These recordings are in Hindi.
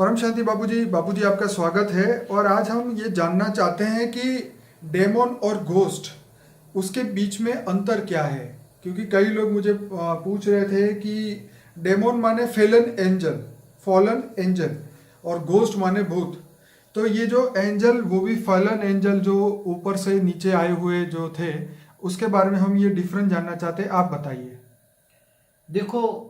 परम शांति बाबूजी आपका स्वागत है। और आज हम ये जानना चाहते हैं कि डेमन और घोस्ट उसके बीच में अंतर क्या है, क्योंकि कई लोग मुझे पूछ रहे थे कि डेमन माने फॉलन एंजल और घोस्ट माने भूत। तो ये जो एंजल, वो भी फॉलन एंजल जो ऊपर से नीचे आए हुए जो थे, उसके बारे में हम ये डिफरेंस जानना चाहते हैं। आप बताइए। देखो,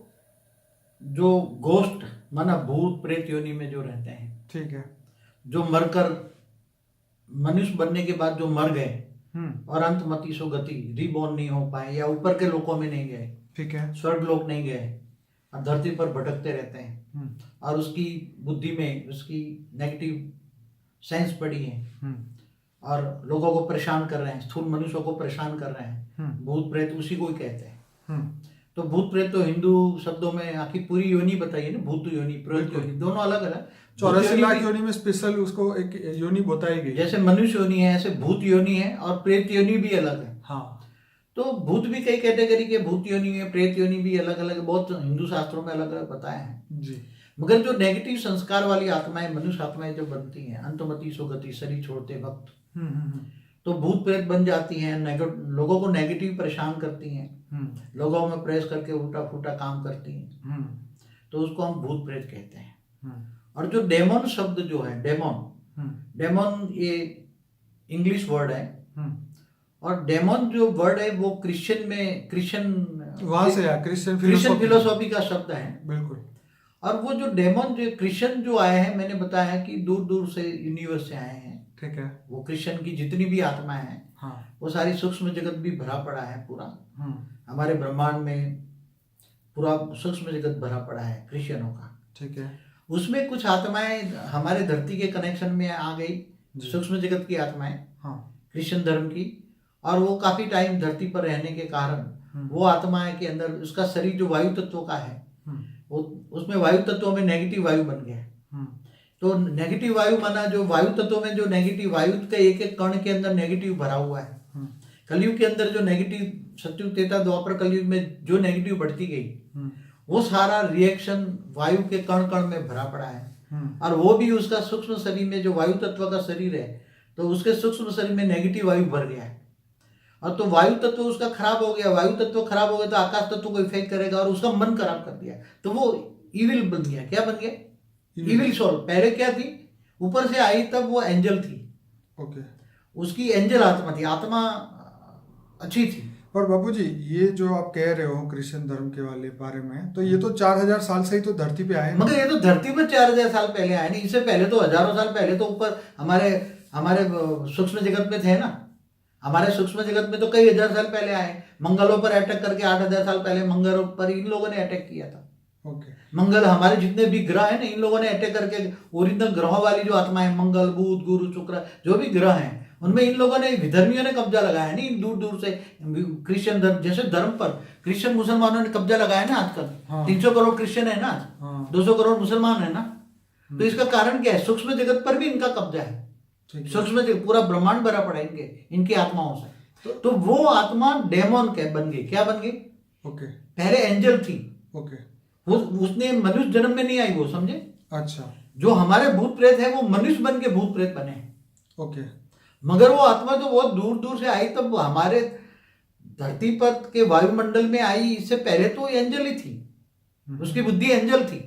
जो गोस्ट माना भूत प्रेत योनि में जो रहते हैं, ठीक है। जो मरकर मनुष्य बनने के बाद जो मर गए और अंतमति सो गति, रीबॉर्न नहीं हो पाए या ऊपर के लोकों में नहीं गए, ठीक है, स्वर्ग लोक नहीं गए और धरती पर भटकते रहते हैं और उसकी बुद्धि में उसकी नेगेटिव सेंस पड़ी है और लोगों को परेशान कर रहे हैं, स्थूल मनुष्यों को परेशान कर रहे हैं। भूत प्रेत उसी को ही कहते हैं। तो भूत प्रेत तो हिंदू शब्दों में आखिर पूरी योनि बताइए ना, भूत योनि प्रेत योनि दोनों अलग अलग। 84 लाख योनि में स्पेशल उसको एक योनि बताई गई। जैसे मनुष्य योनि है ऐसे भूत योनि है और प्रेत योनि भी अलग है। हाँ, तो भूत भी कई कैटेगरी के भूत योनि है, प्रेत योनि भी अलग अलग, बहुत हिंदू शास्त्रों में अलग अलग बताए हैं जी। मगर जो नेगेटिव संस्कार वाली आत्माएं, मनुष्य आत्माएं जो बनती हैं अंतमति सुगति, शरीर छोड़ते वक्त, तो भूत प्रेत बन जाती हैं, लोगों को नेगेटिव परेशान करती हैं, लोगों में प्रेस करके उल्टा फूटा काम करती हैं, तो उसको हम भूत प्रेत कहते हैं। और जो डेमन शब्द जो है, डेमन ये इंग्लिश वर्ड है और डेमन जो वर्ड है वो क्रिश्चियन वहां से आया, क्रिश्चियन फिलोसॉफी का शब्द है। बिल्कुल। और वो जो डेमन जो क्रिश्चियन जो आए हैं, मैंने बताया है कि दूर दूर से यूनिवर्स से आए हैं। ठीक है। वो क्रिश्चियन की जितनी भी आत्माएं हैं, हाँ, वो सारी सूक्ष्म जगत भी भरा पड़ा है पूरा। हमारे ब्रह्मांड में पूरा सूक्ष्म जगत भरा पड़ा है क्रिश्चियनों का। ठीक है। उसमें कुछ आत्माएं हमारे धरती के कनेक्शन में आ गई, सूक्ष्म जगत की आत्माएं, क्रिश्चियन धर्म की, और वो काफी टाइम धरती पर रहने के कारण वो आत्माएं के अंदर उसका शरीर जो वायु तत्व का है, वो उसमें वायु तत्वों में नेगेटिव वायु बन गया। तो नेगेटिव वायु माना जो वायु तत्व में जो नेगेटिव वायु के एक एक कण के अंदर नेगेटिव भरा हुआ है। कलयुग के अंदर जो नेगेटिव, सतयुग त्रेता द्वापर कलयुग में जो नेगेटिव बढ़ती गई, वो सारा रिएक्शन वायु के कण कण में भरा पड़ा है। और वो भी उसका सूक्ष्म शरीर में जो वायु तत्व का शरीर है, तो उसके सूक्ष्म शरीर में नेगेटिव वायु भर गया है। और तो वायु तत्व उसका खराब हो गया, वायु तत्व खराब हो गया तो आकाश तत्व को इफेक्ट करेगा और उसका मन खराब कर दिया, तो वो इविल बन गया। क्या बन गया? Evil soul. पहले क्या थी? ऊपर से आई तब वो एंजल थी। ओके। उसकी एंजल आत्मा थी, आत्मा अच्छी थी। पर बाबूजी, ये जो आप कह रहे हो क्रिश्चियन धर्म के वाले बारे में, तो ये तो 4000 साल से ही तो धरती पे आए। मगर ये तो धरती पर 4000 साल पहले आए नहीं, इससे पहले तो हजारों साल पहले तो ऊपर हमारे सूक्ष्म जगत में थे ना। हमारे सूक्ष्म जगत में तो कई हजार साल पहले आए। मंगलों पर अटैक करके 8000 साल पहले मंगलों पर इन लोगों ने अटैक किया था। ओके। मंगल, हमारे जितने भी ग्रह हैं ना, इन लोगों ने अटैक करके ओरिजिनल ग्रहों वाली जो आत्मा है, मंगल, बुध, गुरु, शुक्र, जो भी ग्रह हैं, उनमें इन लोगों ने, विधर्मियों ने कब्जा लगाया नहीं, दूर दूर से। क्रिश्चियन धर्म, जैसे धर्म पर क्रिश्चियन मुसलमानों ने कब्जा लगाया ना आजकल। 300 करोड़ क्रिश्चियन है ना, 200 करोड़ मुसलमान है ना। तो इसका कारण क्या है? सूक्ष्म जगत पर भी इनका कब्जा है। सूक्ष्म जगत, पूरा ब्रह्मांड भरा पड़ा है इनकी आत्माओं से। तो वो आत्मा डेमन बन गई। क्या बन गई? ओके। पहले एंजल थी। ओके। उसने मनुष्य जन्म में नहीं आई, वो समझे। अच्छा। जो हमारे भूत प्रेत है वो मनुष्य बन के भूत प्रेत बने हैं। ओके। मगर वो आत्मा तो बहुत दूर दूर से आई, तब हमारे धरती पर के वायुमंडल में आई। इससे पहले तो एंजल ही थी, उसकी बुद्धि एंजल थी।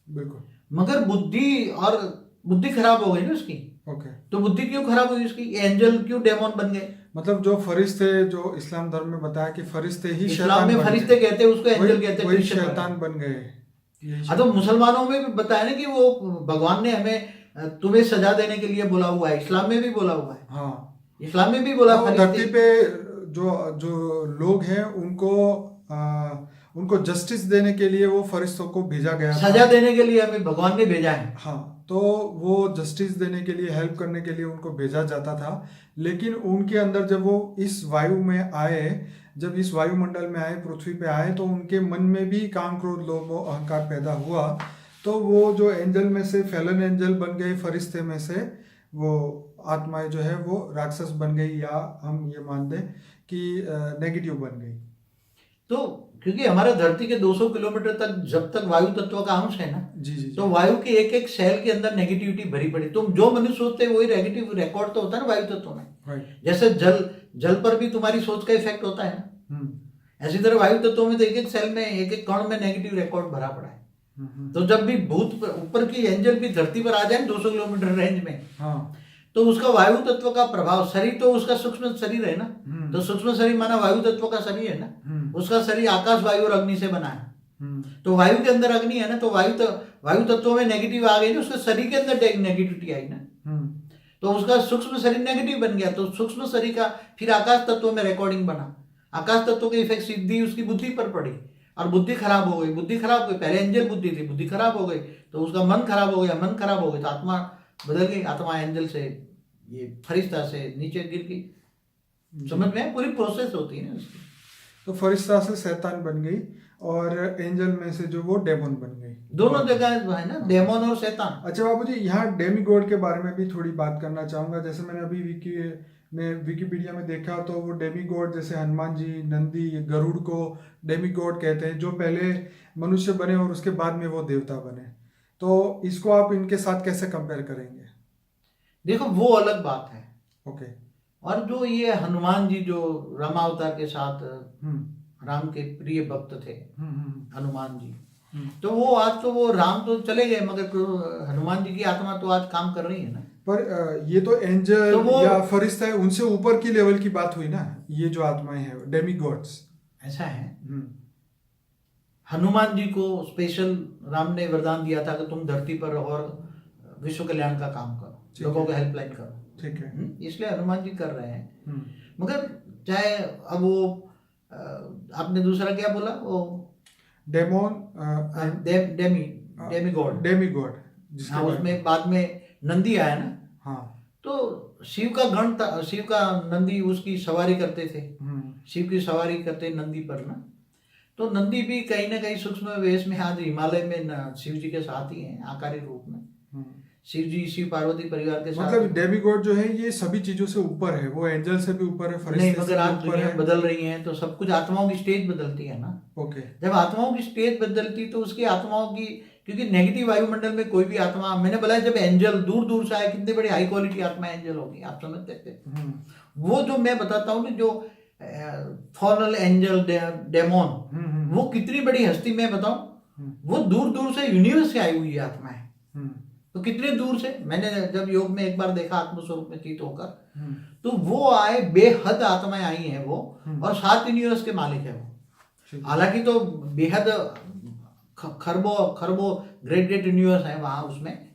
बिल्कुल। मगर बुद्धि खराब हो गई ना उसकी। ओके। तो बुद्धि क्यों खराब हुई उसकी? एंजल क्यों डेमन बन गए? मतलब जो फरिश्ते, जो इस्लाम धर्म में बताया कि फरिश्ते ही इस्लाम में फरिश्ते कहते हैं उसको, एंजल कहते हैं, शैतान बन गए। हाँ, तो मुसलमानों में भी बताया ना कि वो भगवान ने हमें तुम्हें सजा देने के लिए बोला हुआ है। इस्लाम में भी बोला हुआ है। हाँ, इस्लाम में भी बोला। धरती पे जो लोग हैं उनको जस्टिस देने के लिए वो फरिश्तों को भेजा गया, सजा देने के लिए हमें भगवान ने भेजा है। हाँ, तो वो जस्टिस देने के लिए, हेल्प करने के लिए उनको भेजा जाता था। लेकिन उनके अंदर जब वो इस वायु में आए, जब इस वायुमंडल में आए, पृथ्वी पे आए, तो उनके मन में भी काम, क्रोध, लोभ, अहंकार पैदा हुआ। तो वो जो एंजल में से फैलन एंजल बन गए, फरिश्ते में से वो आत्माएं जो है वो राक्षस बन गई, या हम ये मान दें कि नेगेटिव बन गई। तो क्योंकि हमारे धरती के 200 किलोमीटर तक जब तक वायु तत्व का अंश है ना, जी। तो वायु के एक एक सेल के अंदर नेगेटिविटी भरी पड़ी। तो जो मनुष्य सोचते हैं वही नेगेटिव रिकॉर्ड तो होता है ना वायु तत्व में। जैसे जल पर भी तुम्हारी सोच का इफेक्ट होता है ना, ऐसी तरह वायु तत्वों में तो एक एक सेल में एक एक कण में नेगेटिव रिकॉर्ड भरा पड़ा है। तो जब भी भूत ऊपर की एंजल भी धरती पर आ जाए 200 किलोमीटर रेंज में, तो उसका वायु तत्व का प्रभाव, शरीर तो उसका सूक्ष्म शरीर है ना, तो सूक्ष्म शरीर माना वायु तत्व का शरीर है ना, उसका शरीर आकाश, वायु और अग्नि से बना है। तो वायु के अंदर अग्नि है ना, तो वायु तत्व में नेगेटिव आ गई ना, उसके शरीर के अंदर नेगेटिविटी आई ना, तो उसका सूक्ष्म शरीर नेगेटिव बन गया। तो सूक्ष्म शरीर का फिर आकाश तत्व में रिकॉर्डिंग बना, आकाश तत्व के इफेक्ट सीधी उसकी बुद्धि पर पड़ी और बुद्धि खराब हो गई। बुद्धि खराब हो गई, पहले एंजल बुद्धि थी, बुद्धि खराब हो गई तो उसका मन खराब हो गया, मन खराब हो गई तो आत्मा बदल गई, आत्मा एंजल से ये फरिश्ता से नीचे गिर गई। समझ में पूरी प्रोसेस होती है ना उसकी। तो फरिश्ता से शैतान बन गई और एंजल में से जो वो डेमन बन गई। दोनों जगह है ना, डेमन और शैतान। अच्छा बाबू जी, यहाँ डेमीगॉड के बारे में भी थोड़ी बात करना चाहूंगा। जैसे मैंने अभी विकिपीडिया में देखा तो वो डेमीगॉड जैसे हनुमान जी, नंदी, गरुड़ को डेमीगॉड कहते हैं, जो पहले मनुष्य बने और उसके बाद में वो देवता बने। तो इसको आप इनके साथ कैसे कंपेयर करेंगे? देखो वो अलग बात है। ओके। और जो ये हनुमान जी जो रामावतार के साथ राम के प्रिय भक्त थे, हनुमान जी, तो वो आज तो वो राम तो चले गए, मगर हनुमान जी की आत्मा तो आज काम कर रही है ना। पर ये तो एंजल तो या फरिश्ता है, उनसे ऊपर की लेवल की बात हुई ना, ये जो आत्माएं हैं डेमीगॉड्स। ऐसा है। हनुमान जी को स्पेशल राम ने वरदान दिया था कि तुम धरती पर और विश्व कल्याण का काम करो, लोगों का हेल्पलाइन करो। ठीक है, इसलिए हनुमान जी कर रहे हैं। मगर चाहे अब वो आपने दूसरा क्या बोला, वो डेमीगॉड, हाँ, उसमें बाद में नंदी आया ना। हाँ, तो शिव का गण था, शिव का नंदी उसकी सवारी करते थे, शिव की सवारी करते नंदी पर ना। तो नंदी भी कहीं ना कहीं सूक्ष्म वेश में आज हिमालय में शिव जी के साथ ही हैं, आकारी रूप में। शिव जी शिव पार्वती परिवार के साथ। मतलब डेमीगॉड जो है ये सभी चीजों से ऊपर है, वो एंजल से भी ऊपर है, नहीं, मगर आज दुनिया बदल रही है तो सब कुछ आत्माओं की स्टेज बदलती है ना। ओके। जब आत्माओं की स्टेज बदलती तो उसकी आत्माओं की, क्योंकि नेगेटिव वायुमंडल में कोई भी आत्मा, मैंने बोला जब एंजल दूर दूर से आए, कितनी बड़ी हाई क्वालिटी आत्मा एंजल होगी, आप समझते थे। वो जो मैं बताता हूँ जो फॉनल एंजल डेमोन, वो कितनी बड़ी हस्ती मैं बताऊं, वो दूर दूर से यूनिवर्स से आई हुई है आत्मा है। तो कितने दूर से, मैंने जब योग में एक बार देखा आत्मस्वरूप में चित होकर, तो वो आए, बेहद आत्माएं आई हैं वो, और 7 यूनिवर्स के मालिक है वो। हालांकि तो बेहद खरबों ग्रेट ग्रेट यूनिवर्स है वहां उसमें,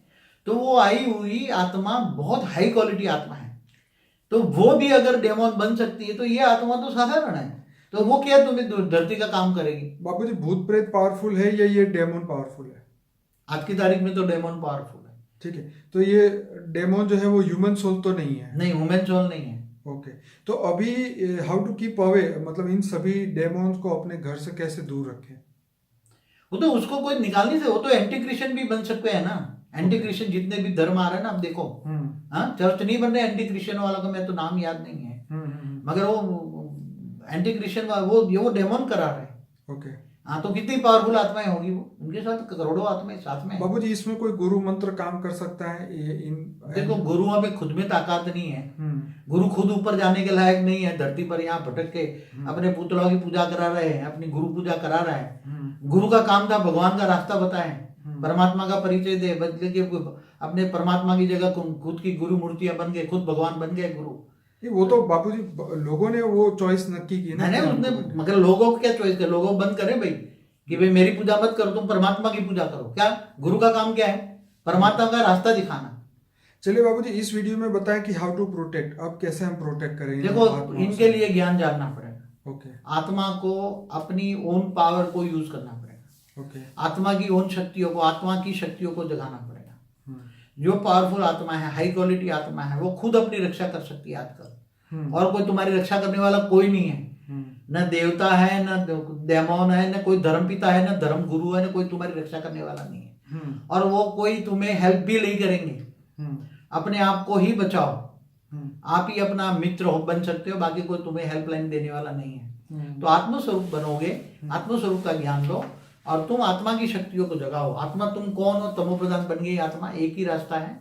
तो वो आई हुई आत्मा बहुत हाई क्वालिटी आत्मा है। तो वो भी अगर डेमोन बन सकती है तो ये आत्मा तो साधारण है, तो वो क्या तुम्हें धरती का काम करेगी? बाबू जी, भूत प्रेत पावरफुल है या ये डेमोन पावरफुल है? आज की तारीख में तो डेमोन पावरफुल है। ठीक है, तो ये डेमोन जो है वो ह्यूमन सोल तो नहीं है? नहीं, ह्यूमन सोल नहीं है। ओके। तो अभी हाउ टू कीप अवे, मतलब इन सभी डेमोन्स को अपने घर से कैसे दूर रखें? वो तो उसको कोई निकाल नहीं सकता, वो तो एंटी क्रिश्चियन भी बन सकते हैं ना। एंटी क्रिश्चियन जितने भी धर्म आ रहे हैं ना, आप देखो, हाँ, चर्च नहीं बन रहे एंटी क्रिश्चियन वाला का, मैं तो नाम याद नहीं है, मगर वो एंटी क्रिश्चियन वो डेमोन करा रहे। ओके। हाँ, तो कितनी पावरफुल आत्माएं होगी वो, उनके साथ करोड़ों आत्माएं साथ में। बाबू जी, इसमें कोई गुरु मंत्र काम कर सकता है? देखो, गुरुओं में खुद में ताकत नहीं है, गुरु खुद ऊपर जाने के लायक नहीं है, धरती पर यहाँ भटक के अपने पुतलों की पूजा करा रहे हैं, अपनी गुरु पूजा करा रहा है। गुरु का काम था भगवान का रास्ता बताएं, परमात्मा का परिचय दे, बदले के अपने परमात्मा की जगह खुद की गुरु मूर्तियां बन गए, खुद भगवान बन गए गुरु। वो तो बापू जी लोगों ने वो चॉइस नक्की की ना। नहीं, मगर लोगों को क्या चॉइस कर, लोगों बंद करे भाई कि भाई मेरी पूजा मत करो, तुम परमात्मा की पूजा करो। क्या गुरु का काम क्या है? परमात्मा का रास्ता दिखाना। चलिए बाबू जी, इस वीडियो में बताएं कि हाउ टू प्रोटेक्ट, अब कैसे हम प्रोटेक्ट करेंगे। देखो, इनके लिए ज्ञान जानना पड़ेगा। ओके। आत्मा को अपनी ओन पावर को यूज करना पड़ेगा। ओके। आत्मा की ओन शक्तियों को, आत्मा की शक्तियों को जगाना पड़ेगा। जो पावरफुल आत्मा है, हाई क्वालिटी आत्मा है, वो खुद अपनी रक्षा कर सकती है आजकल, और कोई तुम्हारी रक्षा करने वाला कोई नहीं है। न देवता है, न डेमोन है, न कोई धर्म पिता है, न धर्म गुरु है, न कोई तुम्हारी रक्षा करने वाला नहीं है। और वो कोई तुम्हें हेल्प भी नहीं करेंगे। अपने आप को ही बचाओ, आप ही अपना मित्र हो बन सकते हो, बाकी कोई तुम्हें हेल्पलाइन देने वाला नहीं है। तो आत्मस्वरूप बनोगे, आत्मस्वरूप का ज्ञान लो और तुम आत्मा की शक्तियों को जगाओ। आत्मा तुम कौन हो? तमो प्रधान बन गई आत्मा। एक ही रास्ता है,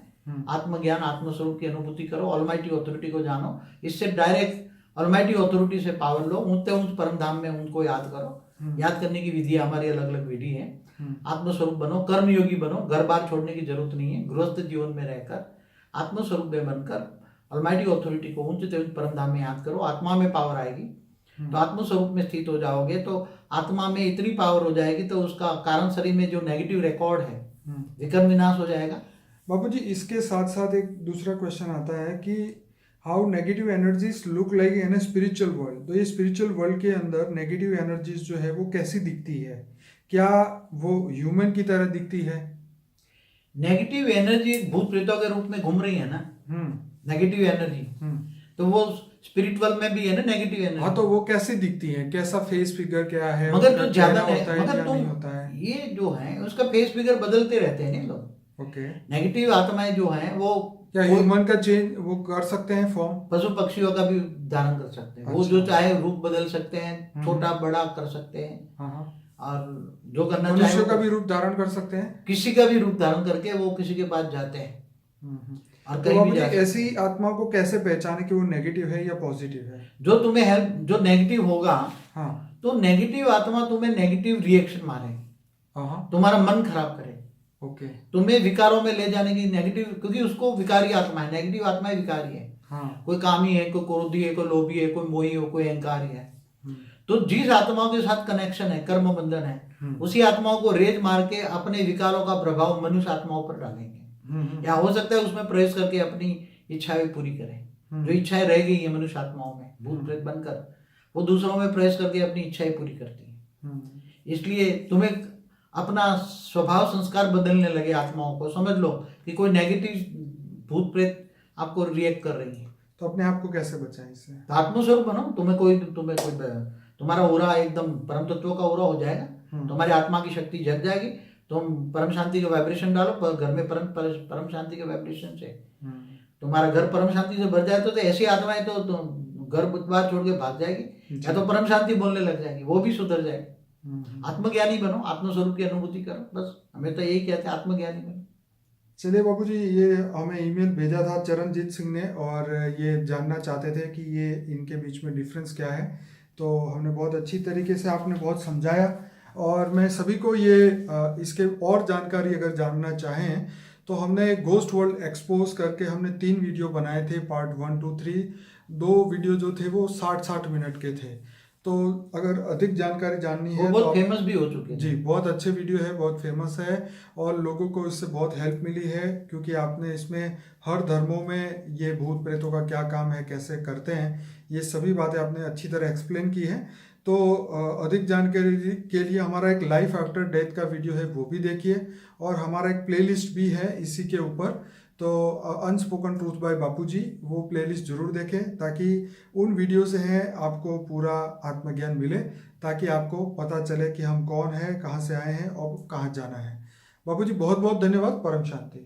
आत्मज्ञान, आत्मस्वरूप की अनुभूति करो, ऑलमाइटी ऑथोरिटी को जानो, इससे डायरेक्ट ऑलमाइटी ऑथोरिटी से पावर लो, ऊंचे ऊंच परम धाम में उनको याद करो। याद करने की विधि हमारी अलग अलग विधि है। आत्मस्वरूप बनो, कर्मयोगी बनो, घर बार छोड़ने की जरूरत नहीं है। गृहस्थ जीवन में रहकर आत्मस्वरूप में बनकर ऑलमाइटी ऑथोरिटी को ऊंच से ऊंच परम धाम में याद करो। आत्मा में पावर आएगी तो आत्मस्वरूप में स्थित हो जाओगे, तो आत्मा में इतनी पावर हो जाएगी तो उसका कारण शरीर में जो नेगेटिव रिकॉर्ड है विकर्म विनाश हो जाएगा। बाबू जी, इसके साथ साथ एक दूसरा क्वेश्चन आता है कि how negative energies look like in a spiritual world. तो ये स्पिरिचुअल वर्ल्ड के अंदर नेगेटिव एनर्जीज जो है वो कैसी दिखती है? क्या वो ह्यूमन की तरह दिखती है? नेगेटिव एनर्जी भूत प्रेतों के रूप में घूम रही है ना, नेगेटिव एनर्जी, तो वो स्पिरिचुअल में भी है ना नेगेटिव एनर्जी। हाँ, तो वो कैसे दिखती है? कैसा फेस फिगर क्या है? मगर जो ज्यादा होता है मगर या तुम नहीं होता है? ये जो है उसका फेस फिगर बदलते रहते हैं ना लोग। ओके। नेगेटिव आत्माएं जो हैं वो क्या ह्यूमन का चेंज वो कर सकते हैं फॉर्म? पशु पक्षियों का भी धारण कर सकते हैं। वो जो चाहे रूप बदल सकते हैं, छोटा बड़ा कर सकते हैं, और जो करना चाहे मनुष्य का भी रूप धारण कर सकते हैं। किसी का भी रूप धारण करके वो किसी के पास जाते हैं और तो कहीं भी मुझे जाते हैं। ऐसी आत्मा को कैसे पहचाने कि वो नेगेटिव है या पॉजिटिव है? जो तुम्हें हेल्प, जो नेगेटिव होगा, हाँ, तो नेगेटिव आत्मा तुम्हें नेगेटिव रिएक्शन मारे, हाँ, तुम्हारा मन खराब करे, ओके, तुम्हें विकारों में ले जाने की नेगेटिव, क्योंकि उसको विकारी आत्मा है, नेगेटिव आत्मा विकारी है। हाँ, कोई कामी है, कोई क्रोधी है, कोई लोभी है, कोई मोही हो, कोई अहंकारी है। तो जिस आत्माओं के साथ कनेक्शन है, कर्म बंधन है, उसी आत्माओं को रेज मार के अपने विकारों का प्रभाव मनुष्य आत्माओं पर डालेंगे, या हो सकता है उसमें प्रवेश करके अपनी इच्छाएं पूरी करें। जो इच्छाएं रह गई है मनुष्य आत्माओं में भूत प्रेत बनकर, वो दूसरों में प्रवेश करके अपनी इच्छाएं पूरी करती है। इसलिए तुम्हें अपना स्वभाव संस्कार बदलने लगे आत्माओं को। समझ लो कि कोई नेगेटिव भूत प्रेत आपको रिएक्ट कर रही है, तो अपने आप को कैसे बचाएं इससे? तो आत्मस्वरूप बनो। तुम्हारा ओरा एकदम परम तत्व का ओरा हो जाएगा, तुम्हारी आत्मा की शक्ति जग जाएगी, तुम परम शांति का वाइब्रेशन डालो, घर में परम शांति के वाइब्रेशन से तुम्हारा घर परम शांति से भर जाए, तो ऐसी आत्माएं तो घर बुधवार छोड़ के भाग जाएगी, या तो परम शांति बोलने लग जाएगी, वो भी सुधर जाएगी। आत्मज्ञानी बनो, आत्मस्वरूप की अनुभूति करो, बस हमें तो यही कहते हैं, आत्मज्ञानी बनो। चलिए बाबू जी, ये हमें ईमेल भेजा था चरणजीत सिंह ने, और ये जानना चाहते थे कि ये इनके बीच में डिफरेंस क्या है। तो हमने बहुत अच्छी तरीके से, आपने बहुत समझाया, और मैं सभी को ये इसके और जानकारी अगर जानना चाहें तो हमने घोस्ट वर्ल्ड एक्सपोज करके हमने 3 वीडियो बनाए थे, पार्ट 1, 2, 3। 2 वीडियो जो थे वो 60-60 मिनट के थे। तो अगर अधिक जानकारी जाननी है, बहुत फेमस भी हो चुके हैं जी, बहुत अच्छे वीडियो है, बहुत फेमस है, और लोगों को इससे बहुत हेल्प मिली है, क्योंकि आपने इसमें हर धर्मों में ये भूत प्रेतों का क्या काम है, कैसे करते हैं, ये सभी बातें आपने अच्छी तरह एक्सप्लेन की है। तो अधिक जानकारी के लिए हमारा एक लाइफ आफ्टर डेथ का वीडियो है, वो भी देखिए, और हमारा एक प्लेलिस्ट भी है इसी के ऊपर। तो अनस्पोकन ट्रूथ बाय बापूजी, वो प्लेलिस्ट जरूर देखें, ताकि उन वीडियो से हैं आपको पूरा आत्मज्ञान मिले, ताकि आपको पता चले कि हम कौन हैं, कहाँ से आए हैं और कहाँ जाना है। बापूजी बहुत बहुत धन्यवाद। परम शांति।